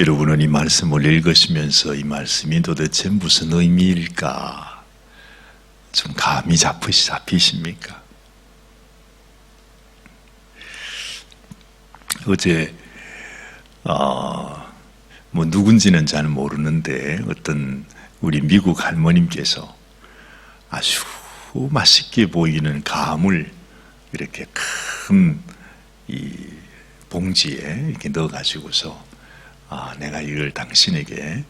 여러분은 이 말씀을 읽으시면서 이 말씀이 도대체 무슨 의미일까 좀 감이 잡히십니까? 어제 뭐 누군지는 잘 모르는데 어떤 우리 미국 할머님께서 아주 맛있게 보이는 감을 이렇게 큰 이 봉지에 이렇게 넣어가지고서 내가 이걸 당신에게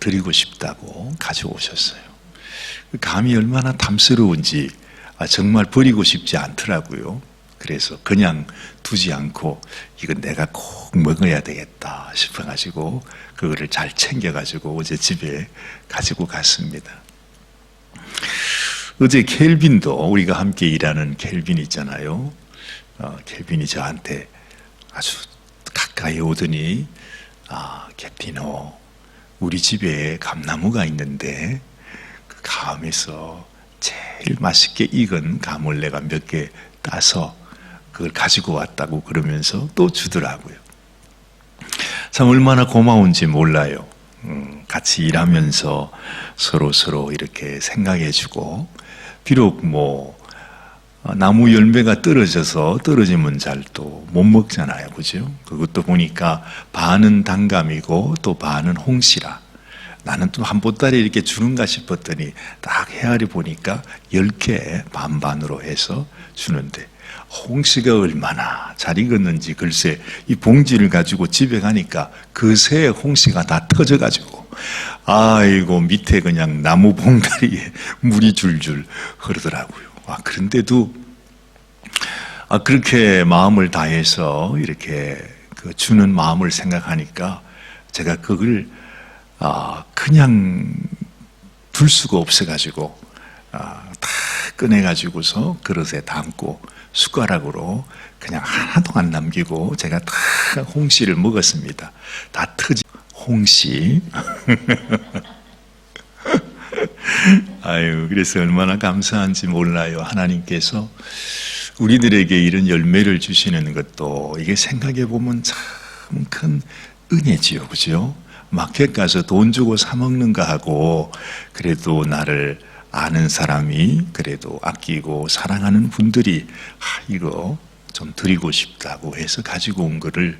드리고 싶다고 가져오셨어요. 감이 얼마나 탐스러운지 정말 버리고 싶지 않더라고요. 그래서 그냥 두지 않고 이건 내가 꼭 먹어야 되겠다 싶어가지고 그거를 잘 챙겨가지고 어제 집에 가지고 갔습니다. 어제 켈빈도 우리가 함께 일하는 켈빈 있잖아요. 켈빈이 저한테 아주 가까이 오더니 켈빈호 우리 집에 감나무가 있는데 그 감에서 제일 맛있게 익은 감을 내가 몇 개 따서 그걸 가지고 왔다고 그러면서 또 주더라고요. 참 얼마나 고마운지 몰라요. 같이 일하면서 서로 이렇게 생각해주고 비록 뭐 나무 열매가 떨어지면 잘 또 못 먹잖아요, 그죠? 그것도 보니까 반은 단감이고 또 반은 홍시라. 나는 또 한 보따리 이렇게 주는가 싶었더니 딱 헤아려 보니까 10개 반반으로 해서 주는데 홍시가 얼마나 잘 익었는지 글쎄 이 봉지를 가지고 집에 가니까 그새 홍시가 다 터져가지고 아이고 밑에 그냥 나무 봉다리에 물이 줄줄 흐르더라고요. 그런데도 그렇게 마음을 다해서 이렇게 주는 마음을 생각하니까 제가 그걸 그냥 둘 수가 없어가지고 다 꺼내가지고서 그릇에 담고 숟가락으로 그냥 하나도 안 남기고 제가 다 홍시를 먹었습니다. 다 터진 홍시. 아유, 그래서 얼마나 감사한지 몰라요. 하나님께서 우리들에게 이런 열매를 주시는 것도 이게 생각해 보면 참 큰 은혜지요, 그죠? 마켓 가서 돈 주고 사 먹는가 하고 그래도 나를 아는 사람이 그래도 아끼고 사랑하는 분들이 이거 좀 드리고 싶다고 해서 가지고 온 거를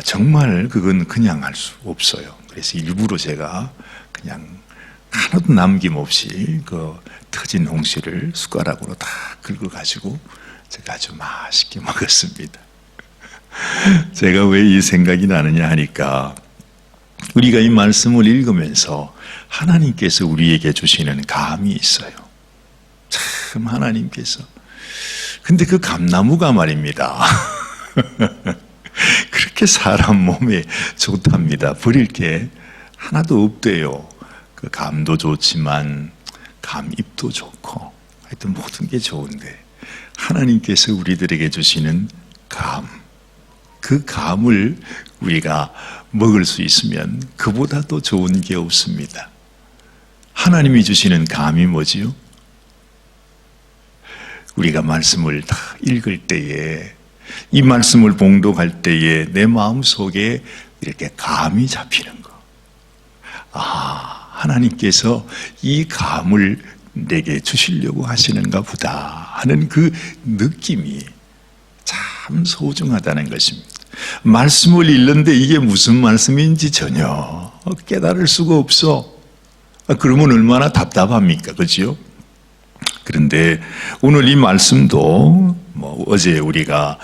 정말 그건 그냥 할 수 없어요. 그래서 일부러 제가 그냥 하나도 남김없이 그 터진 홍시를 숟가락으로 다 긁어가지고 제가 아주 맛있게 먹었습니다. 제가 왜 이 생각이 나느냐 하니까 우리가 이 말씀을 읽으면서 하나님께서 우리에게 주시는 감이 있어요. 참 하나님께서. 근데 그 감나무가 말입니다. 그렇게 사람 몸에 좋답니다. 버릴 게 하나도 없대요. 그 감도 좋지만 감잎도 좋고 하여튼 모든 게 좋은데 하나님께서 우리들에게 주시는 감, 그 감을 우리가 먹을 수 있으면 그보다 더 좋은 게 없습니다. 하나님이 주시는 감이 뭐지요? 우리가 말씀을 다 읽을 때에 이 말씀을 봉독할 때에 내 마음속에 이렇게 감이 잡히는 거. 하나님께서 이 감을 내게 주시려고 하시는가 보다 하는 그 느낌이 참 소중하다는 것입니다. 말씀을 읽는데 이게 무슨 말씀인지 전혀 깨달을 수가 없어. 그러면 얼마나 답답합니까? 그렇죠? 그런데 오늘 이 말씀도 어제 우리가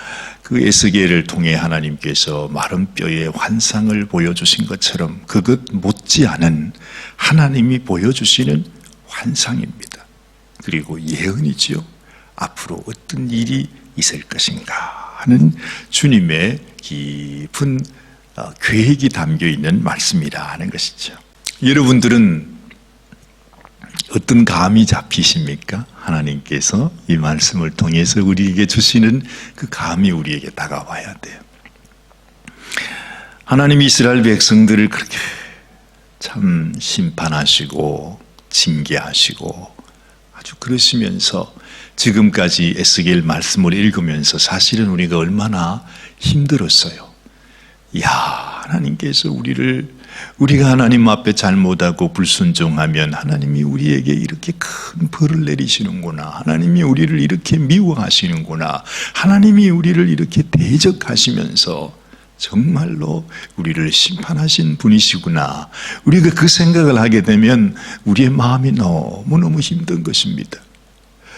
그 에스겔을 통해 하나님께서 마른 뼈의 환상을 보여주신 것처럼 그것 못지않은 하나님이 보여주시는 환상입니다. 그리고 예언이지요. 앞으로 어떤 일이 있을 것인가 하는 주님의 깊은 계획이 담겨있는 말씀이라는 것이죠. 여러분들은 어떤 감이 잡히십니까? 하나님께서 이 말씀을 통해서 우리에게 주시는 그 감이 우리에게 다가와야 돼요. 하나님이 이스라엘 백성들을 그렇게 참 심판하시고 징계하시고 아주 그러시면서 지금까지 에스겔 말씀을 읽으면서 사실은 우리가 얼마나 힘들었어요. 하나님께서 우리가 하나님 앞에 잘못하고 불순종하면 하나님이 우리에게 이렇게 큰 벌을 내리시는구나. 하나님이 우리를 이렇게 미워하시는구나. 하나님이 우리를 이렇게 대적하시면서 정말로 우리를 심판하신 분이시구나. 우리가 그 생각을 하게 되면 우리의 마음이 너무너무 힘든 것입니다.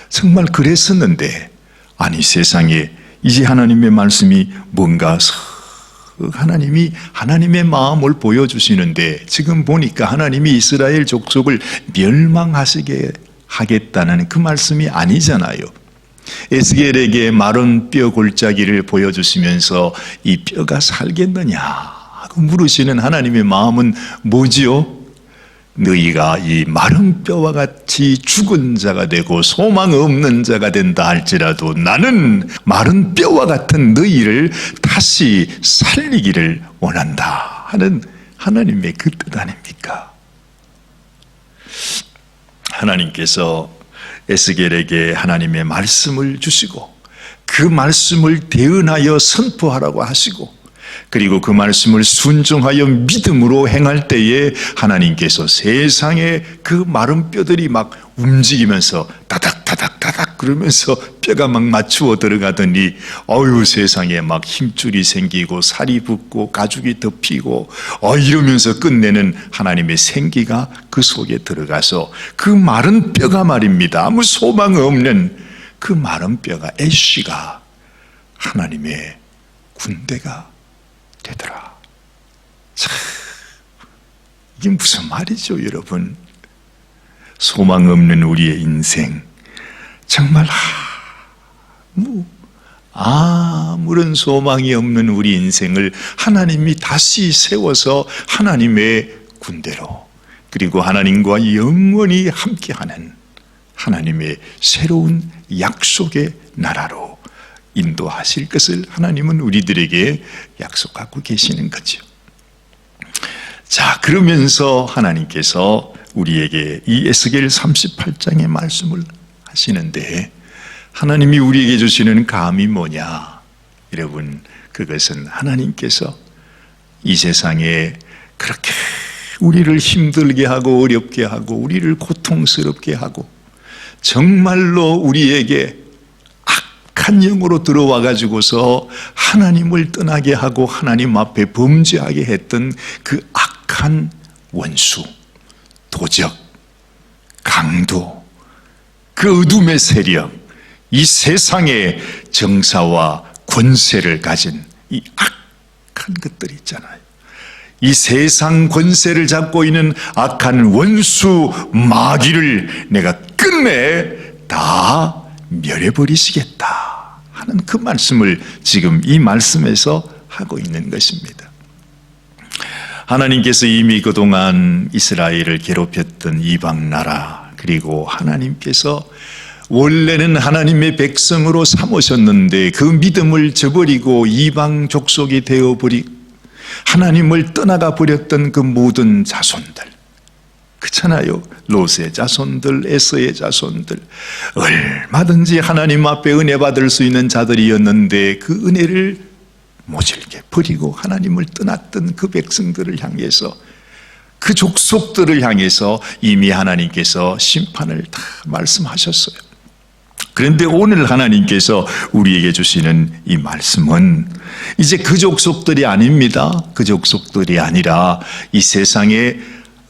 정말 그랬었는데, 아니 세상에 이제 하나님의 말씀이 뭔가 하나님이 하나님의 마음을 보여주시는데, 지금 보니까 하나님이 이스라엘 족속을 멸망하시게 하겠다는 그 말씀이 아니잖아요. 에스겔에게 마른 뼈 골짜기를 보여주시면서 이 뼈가 살겠느냐 하고 물으시는 하나님의 마음은 뭐지요? 너희가 이 마른 뼈와 같이 죽은 자가 되고 소망 없는 자가 된다 할지라도 나는 마른 뼈와 같은 너희를 다시 살리기를 원한다 하는 하나님의 그 뜻 아닙니까? 하나님께서 에스겔에게 하나님의 말씀을 주시고 그 말씀을 대언하여 선포하라고 하시고, 그리고 그 말씀을 순종하여 믿음으로 행할 때에 하나님께서 세상에 그 마른 뼈들이 막 움직이면서 다닥다닥다닥 그러면서 뼈가 막 맞추어 들어가더니 세상에 막 힘줄이 생기고 살이 붙고 가죽이 덮이고 이러면서 끝내는 하나님의 생기가 그 속에 들어가서 그 마른 뼈가 말입니다. 아무 소망 없는 그 마른 뼈가 애쉬가 하나님의 군대가 되더라. 참, 이게 무슨 말이죠, 여러분? 소망 없는 우리의 인생, 정말 아무런 소망이 없는 우리 인생을 하나님이 다시 세워서 하나님의 군대로, 그리고 하나님과 영원히 함께하는 하나님의 새로운 약속의 나라로 인도하실 것을 하나님은 우리들에게 약속하고 계시는 거죠. 자, 그러면서 하나님께서 우리에게 이 에스겔 38장의 말씀을 하시는데, 하나님이 우리에게 주시는 감이 뭐냐? 여러분, 그것은 하나님께서 이 세상에 그렇게 우리를 힘들게 하고 어렵게 하고 우리를 고통스럽게 하고 정말로 우리에게 악한 영으로 들어와 가지고서 하나님을 떠나게 하고 하나님 앞에 범죄하게 했던 그 악한 원수, 도적, 강도, 그 어둠의 세력, 이 세상의 정사와 권세를 가진 이 악한 것들이 있잖아요. 이 세상 권세를 잡고 있는 악한 원수 마귀를 내가 끝내 다 멸해버리시겠다 하는 그 말씀을 지금 이 말씀에서 하고 있는 것입니다. 하나님께서 이미 그동안 이스라엘을 괴롭혔던 이방 나라, 그리고 하나님께서 원래는 하나님의 백성으로 삼으셨는데 그 믿음을 저버리고 이방 족속이 되어버리고 하나님을 떠나가 버렸던 그 모든 자손들, 그렇잖아요. 롯의 자손들, 에서의 자손들, 얼마든지 하나님 앞에 은혜 받을 수 있는 자들이었는데 그 은혜를 모질게 버리고 하나님을 떠났던 그 백성들을 향해서, 그 족속들을 향해서 이미 하나님께서 심판을 다 말씀하셨어요. 그런데 오늘 하나님께서 우리에게 주시는 이 말씀은 이제 그 족속들이 아닙니다. 그 족속들이 아니라 이 세상에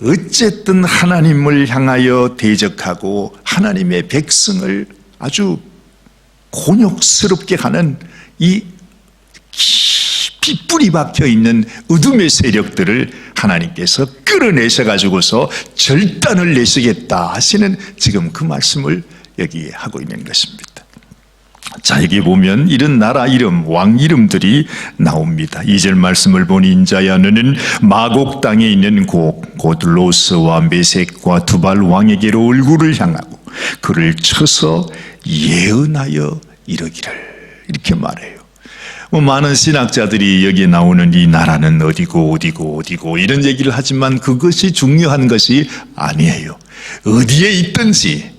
어쨌든 하나님을 향하여 대적하고 하나님의 백성을 아주 곤욕스럽게 하는 이 깊이 뿌리 박혀 있는 어둠의 세력들을 하나님께서 끌어내셔 가지고서 절단을 내시겠다 하시는 지금 그 말씀을 여기에 하고 있는 것입니다. 자, 여기 보면 이런 나라 이름, 왕 이름들이 나옵니다. 2절 말씀을 보니 인자야 너는 마곡 땅에 있는 곧 로스와 메섹과 두발 왕에게로 얼굴을 향하고 그를 쳐서 예언하여 이르기를, 이렇게 말해요. 많은 신학자들이 여기에 나오는 이 나라는 어디고 이런 얘기를 하지만 그것이 중요한 것이 아니에요. 어디에 있든지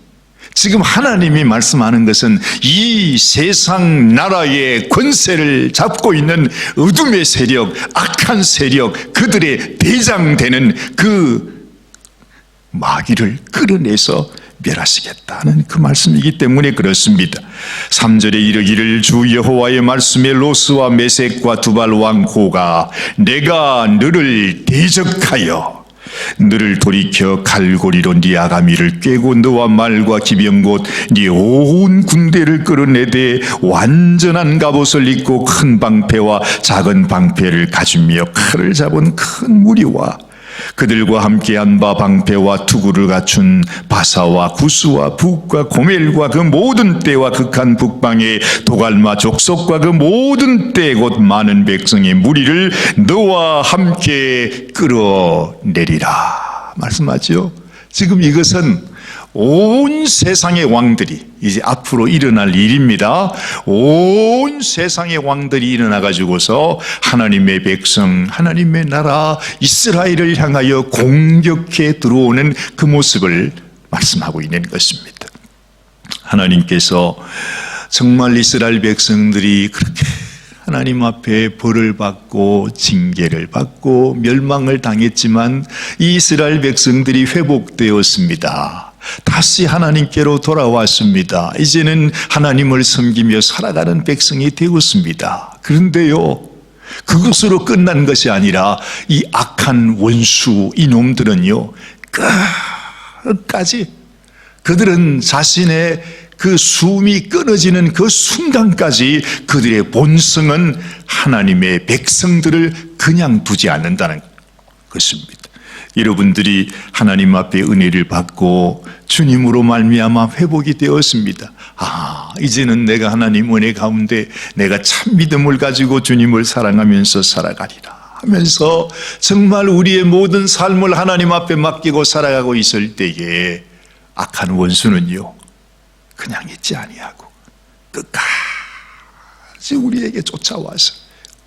지금 하나님이 말씀하는 것은 이 세상 나라의 권세를 잡고 있는 어둠의 세력, 악한 세력, 그들의 대장되는 그 마귀를 끌어내서 멸하시겠다는 그 말씀이기 때문에 그렇습니다. 3절에 이르기를 주 여호와의 말씀에 로스와 메섹과 두발 왕 고가 내가 너를 대적하여 너를 돌이켜 갈고리로 네 아가미를 꿰고 너와 말과 기병 곧 네 온 군대를 끌어내되 완전한 갑옷을 입고 큰 방패와 작은 방패를 가지며 칼을 잡은 큰 무리와 그들과 함께한 바 방패와 투구를 갖춘 바사와 구스와 북과 고멜과 그 모든 떼와 극한 북방의 도갈마 족속과 그 모든 떼 곧 많은 백성의 무리를 너와 함께 끌어내리라 말씀하죠. 지금 이것은 온 세상의 왕들이 이제 앞으로 일어날 일입니다. 온 세상의 왕들이 일어나 가지고서 하나님의 백성, 하나님의 나라 이스라엘을 향하여 공격해 들어오는 그 모습을 말씀하고 있는 것입니다. 하나님께서 정말 이스라엘 백성들이 그렇게 하나님 앞에 벌을 받고 징계를 받고 멸망을 당했지만 이 이스라엘 백성들이 회복되었습니다. 다시 하나님께로 돌아왔습니다. 이제는 하나님을 섬기며 살아가는 백성이 되었습니다. 그런데요, 그것으로 끝난 것이 아니라 이 악한 원수 이놈들은요, 끝까지 그들은 자신의 그 숨이 끊어지는 그 순간까지 그들의 본성은 하나님의 백성들을 그냥 두지 않는다는 것입니다. 여러분들이 하나님 앞에 은혜를 받고 주님으로 말미암아 회복이 되었습니다. 이제는 내가 하나님 은혜 가운데 내가 참 믿음을 가지고 주님을 사랑하면서 살아가리라 하면서 정말 우리의 모든 삶을 하나님 앞에 맡기고 살아가고 있을 때에 악한 원수는요, 그냥 있지 아니하고 끝까지 우리에게 쫓아와서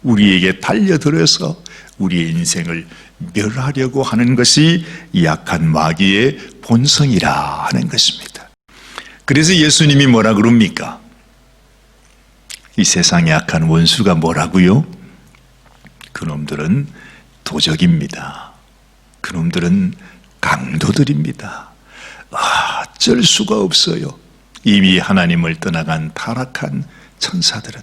우리에게 달려들어서 우리의 인생을 멸하려고 하는 것이 이 악한 마귀의 본성이라 하는 것입니다. 그래서 예수님이 뭐라 그럽니까? 이 세상의 악한 원수가 뭐라고요? 그놈들은 도적입니다. 그놈들은 강도들입니다. 어쩔 수가 없어요. 이미 하나님을 떠나간 타락한 천사들은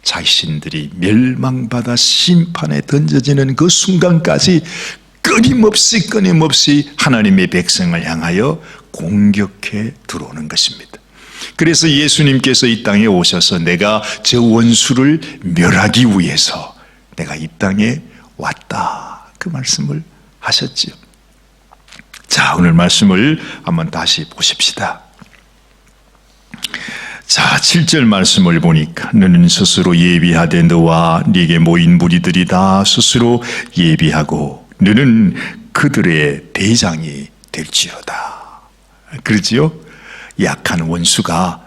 자신들이 멸망받아 심판에 던져지는 그 순간까지 끊임없이 하나님의 백성을 향하여 공격해 들어오는 것입니다. 그래서 예수님께서 이 땅에 오셔서 내가 저 원수를 멸하기 위해서 내가 이 땅에 왔다, 그 말씀을 하셨지요. 자, 오늘 말씀을 한번 다시 보십시다. 자, 7절 말씀을 보니까 너는 스스로 예비하되 너와 네게 모인 무리들이 다 스스로 예비하고 너는 그들의 대장이 될지어다. 그렇지요? 약한 원수가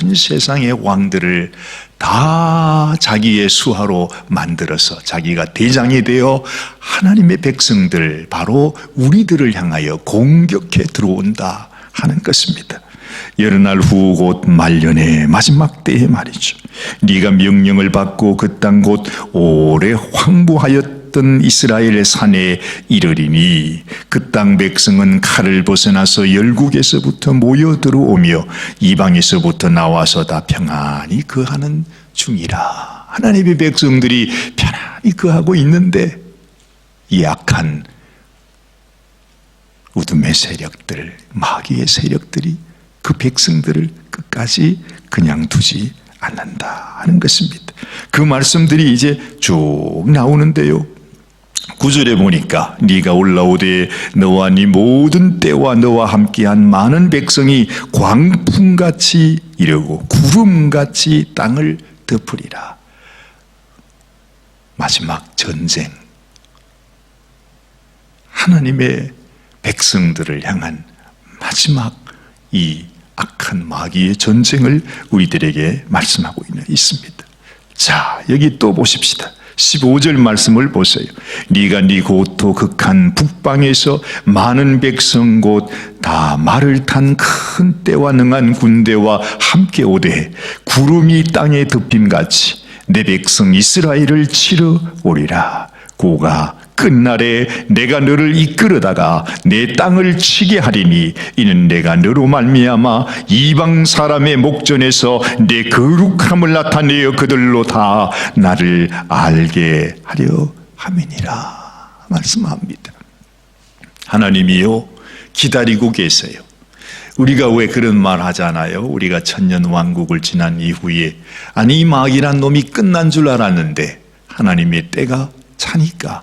온 세상의 왕들을 다 자기의 수하로 만들어서 자기가 대장이 되어 하나님의 백성들, 바로 우리들을 향하여 공격해 들어온다 하는 것입니다. 여러 날 후 곧 말년의 마지막 때에 말이죠. 네가 명령을 받고 그 땅 곧 오래 황무하였던 이스라엘의 산에 이르리니 그 땅 백성은 칼을 벗어나서 열국에서부터 모여 들어오며 이방에서부터 나와서 다 평안히 거하는 중이라. 하나님의 백성들이 편안히 거하고 있는데 이 악한 어둠의 세력들, 마귀의 세력들이 그 백성들을 끝까지 그냥 두지 않는다 하는 것입니다. 그 말씀들이 이제 쭉 나오는데요, 9절에 보니까 네가 올라오되 너와 네 모든 때와 너와 함께한 많은 백성이 광풍같이 이르고 구름같이 땅을 덮으리라. 마지막 전쟁, 하나님의 백성들을 향한 마지막 이 악한 마귀의 전쟁을 우리들에게 말씀하고 있습니다. 자, 여기 또 보십시다. 15절 말씀을 보세요. 네가 네 고토 극한 북방에서 많은 백성 곧 다 말을 탄 큰 떼와 능한 군대와 함께 오되 구름이 땅에 덮임같이 내 백성 이스라엘을 치러 오리라. 고가 끝날에 내가 너를 이끌어다가 내 땅을 치게 하리니 이는 내가 너로 말미암아 이방 사람의 목전에서 내 거룩함을 나타내어 그들로 다 나를 알게 하려 함이니라 말씀합니다. 하나님이요 기다리고 계세요. 우리가 왜 그런 말 하잖아요. 우리가 천년 왕국을 지난 이후에 아니 이 마귀란 놈이 끝난 줄 알았는데 하나님의 때가 차니까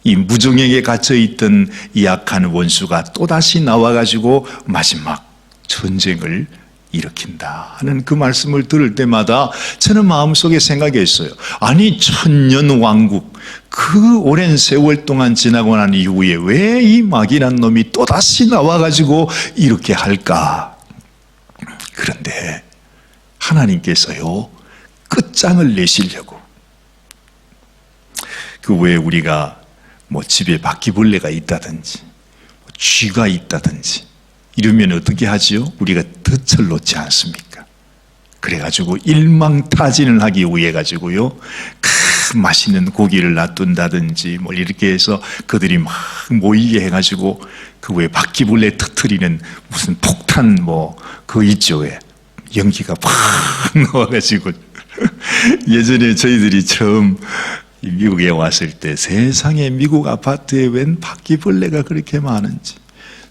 이 무정에게 갇혀있던 이 악한 원수가 또다시 나와가지고 마지막 전쟁을 일으킨다 하는 그 말씀을 들을 때마다 저는 마음속에 생각했어요. 아니 천년 왕국 그 오랜 세월 동안 지나고 난 이후에 왜 이 마귀란 놈이 또다시 나와가지고 이렇게 할까? 그런데 하나님께서요 끝장을 내시려고 그 왜 우리가 뭐 집에 바퀴벌레가 있다든지 쥐가 있다든지 이러면 어떻게 하지요? 우리가 덫을 놓지 않습니까? 그래가지고 일망타진을 하기 위해 가지고요 맛있는 고기를 놔둔다든지 뭐 이렇게 해서 그들이 막 모이게 해가지고 그 왜 바퀴벌레 터트리는 무슨 폭탄 뭐 그거 있죠 왜 연기가 팍 나와가지고 예전에 저희들이 처음 미국에 왔을 때 세상에 미국 아파트에 웬 바퀴벌레가 그렇게 많은지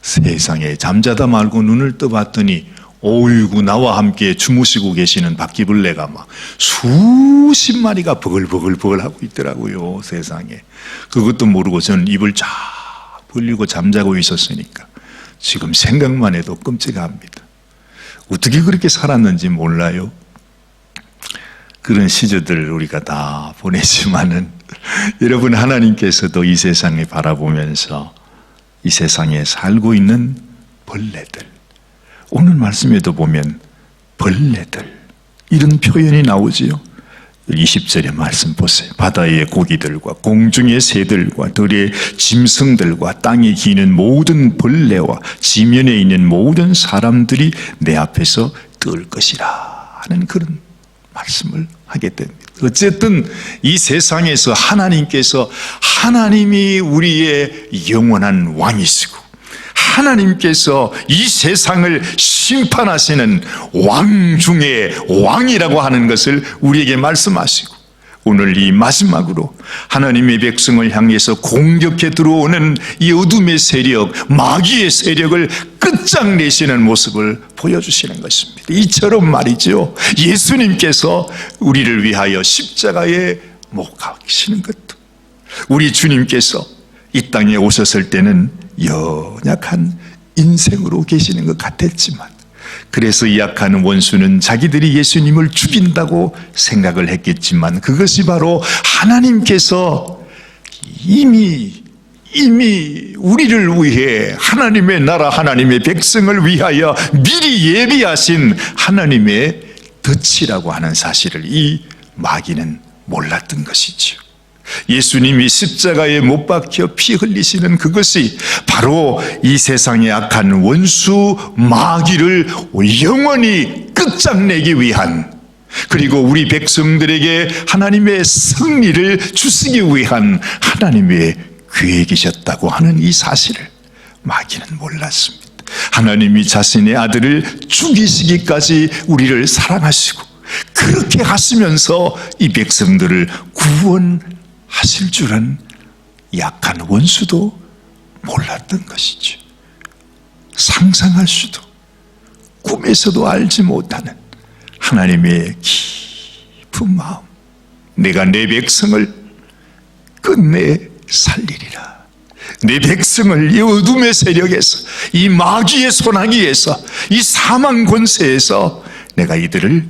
세상에 잠자다 말고 눈을 떠봤더니 어이구 나와 함께 주무시고 계시는 바퀴벌레가 막 수십 마리가 버글버글 하고 있더라고요. 세상에. 그것도 모르고 저는 입을 쫙 벌리고 잠자고 있었으니까 지금 생각만 해도 끔찍합니다. 어떻게 그렇게 살았는지 몰라요. 그런 시절들을 우리가 다 보내지만은 여러분 하나님께서도 이 세상을 바라보면서 이 세상에 살고 있는 벌레들 오늘 말씀에도 보면 벌레들 이런 표현이 나오지요. 20절의 말씀 보세요. 바다의 고기들과 공중의 새들과 들의 짐승들과 땅에 기는 모든 벌레와 지면에 있는 모든 사람들이 내 앞에서 뜰 것이라 하는 그런 말씀을 하게 됩니다. 어쨌든 이 세상에서 하나님께서 하나님이 우리의 영원한 왕이시고 하나님께서 이 세상을 심판하시는 왕 중에 왕이라고 하는 것을 우리에게 말씀하시고 오늘 이 마지막으로 하나님의 백성을 향해서 공격해 들어오는 이 어둠의 세력, 마귀의 세력을 끝장내시는 모습을 보여주시는 것입니다. 이처럼 말이죠. 예수님께서 우리를 위하여 십자가에 못 가시는 것도 우리 주님께서 이 땅에 오셨을 때는 연약한 인생으로 계시는 것 같았지만 그래서 이 약한 원수는 자기들이 예수님을 죽인다고 생각을 했겠지만 그것이 바로 하나님께서 이미 우리를 위해 하나님의 나라 하나님의 백성을 위하여 미리 예비하신 하나님의 덫이라고 하는 사실을 이 마귀는 몰랐던 것이죠. 예수님이 십자가에 못 박혀 피 흘리시는 그것이 바로 이 세상의 악한 원수 마귀를 영원히 끝장내기 위한 그리고 우리 백성들에게 하나님의 승리를 주시기 위한 하나님의 계획이셨다고 하는 이 사실을 마귀는 몰랐습니다. 하나님이 자신의 아들을 죽이시기까지 우리를 사랑하시고 그렇게 하시면서 이 백성들을 구원하실 줄은 약한 원수도 몰랐던 것이죠. 상상할 수도 꿈에서도 알지 못하는 하나님의 깊은 마음, 내가 내 백성을 끝내 살리리라. 내 백성을 이 어둠의 세력에서, 이 마귀의 소나기에서, 이 사망 권세에서 내가 이들을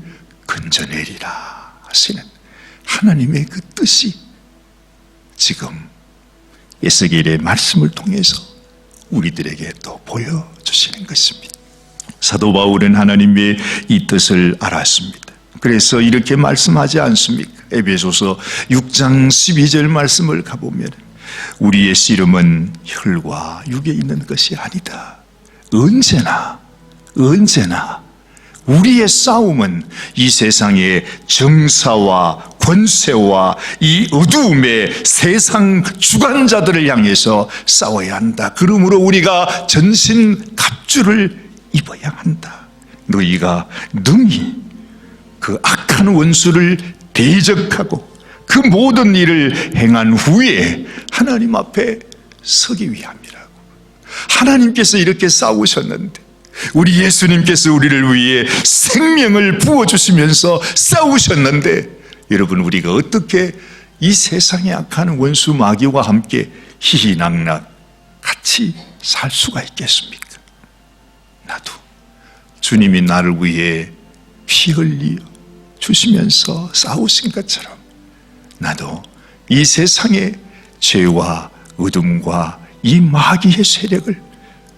건져내리라 하시는 하나님의 그 뜻이 지금 에스겔의 말씀을 통해서 우리들에게 또 보여주시는 것입니다. 사도 바울은 하나님의 이 뜻을 알았습니다. 그래서 이렇게 말씀하지 않습니까? 에베소서 6장 12절 말씀을 가보면 우리의 씨름은 혈과 육에 있는 것이 아니다. 언제나 우리의 싸움은 이 세상의 정사와 권세와 이 어두움의 세상 주관자들을 향해서 싸워야 한다. 그러므로 우리가 전신 갑주를 입어야 한다. 너희가 능히 그 악한 원수를 대적하고 그 모든 일을 행한 후에 하나님 앞에 서기 위함이라고. 하나님께서 이렇게 싸우셨는데, 우리 예수님께서 우리를 위해 생명을 부어주시면서 싸우셨는데, 여러분 우리가 어떻게 이 세상의 악한 원수 마귀와 함께 희희낙낙 같이 살 수가 있겠습니까? 나도 주님이 나를 위해 피 흘려 주시면서 싸우신 것처럼 나도 이 세상의 죄와 어둠과 이 마귀의 세력을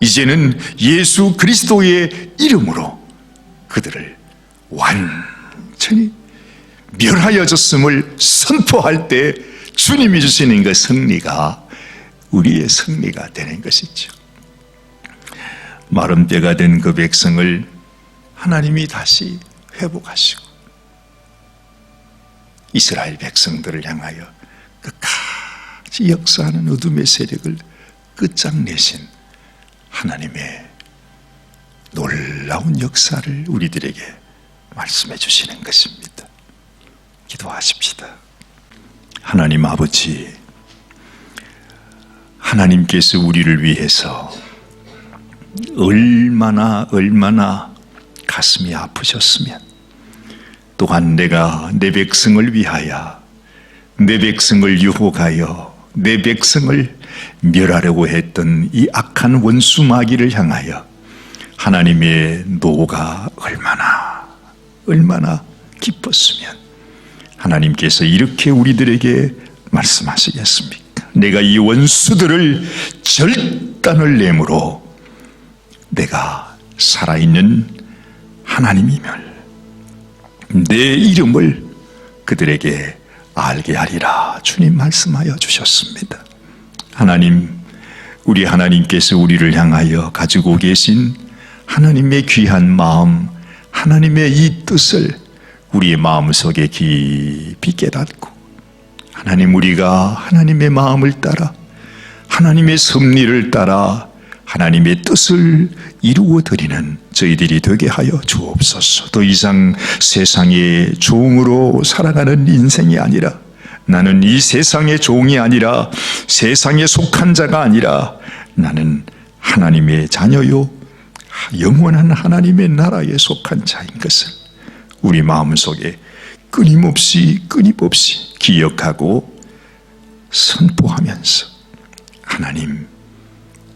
이제는 예수 그리스도의 이름으로 그들을 완전히 멸하여졌음을 선포할 때 주님이 주시는 그 승리가 우리의 승리가 되는 것이죠. 마른 뼈가 된 그 백성을 하나님이 다시 회복하시고 이스라엘 백성들을 향하여 끝까지 역사하는 어둠의 세력을 끝장내신 하나님의 놀라운 역사를 우리들에게 말씀해 주시는 것입니다. 기도하십시다. 하나님 아버지, 하나님께서 우리를 위해서 얼마나 가슴이 아프셨으면 또한 내가 내 백성을 위하여, 내 백성을 유혹하여 내 백성을 멸하려고 했던 이 악한 원수 마귀를 향하여 하나님의 노가 얼마나 깊었으면 하나님께서 이렇게 우리들에게 말씀하시겠습니까? 내가 이 원수들을 절단을 내므로 내가 살아있는 하나님이며 내 이름을 그들에게 알게 하리라 주님 말씀하여 주셨습니다. 하나님, 우리 하나님께서 우리를 향하여 가지고 계신 하나님의 귀한 마음, 하나님의 이 뜻을 우리의 마음속에 깊이 깨닫고 하나님, 우리가 하나님의 마음을 따라 하나님의 섭리를 따라 하나님의 뜻을 이루어 드리는 저희들이 되게 하여 주옵소서. 더 이상 세상의 종으로 살아가는 인생이 아니라, 나는 이 세상의 종이 아니라, 세상에 속한 자가 아니라 나는 하나님의 자녀요 영원한 하나님의 나라에 속한 자인 것을 우리 마음속에 끊임없이 기억하고 선포하면서 하나님,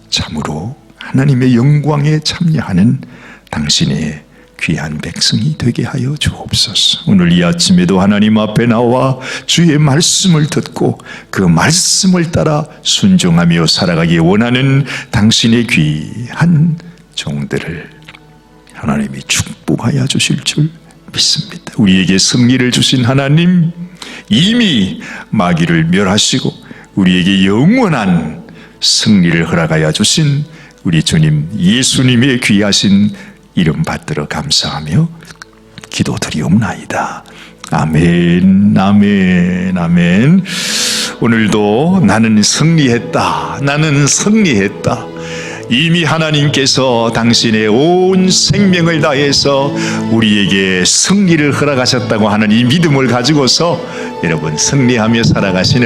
참으로 하나님의 영광에 참여하는 당신의 귀한 백성이 되게 하여 주옵소서. 오늘 이 아침에도 하나님 앞에 나와 주의 말씀을 듣고 그 말씀을 따라 순종하며 살아가기 원하는 당신의 귀한 종들을 하나님이 축복하여 주실 줄 믿습니다. 우리에게 승리를 주신 하나님, 이미 마귀를 멸하시고 우리에게 영원한 승리를 허락하여 주신 우리 주님 예수님의 귀하신 이름 받들어 감사하며 기도드리옵나이다. 아멘, 아멘, 아멘. 오늘도 나는 승리했다. 이미 하나님께서 당신의 온 생명을 다해서 우리에게 승리를 허락하셨다고 하는 이 믿음을 가지고서 여러분 승리하며 살아가시는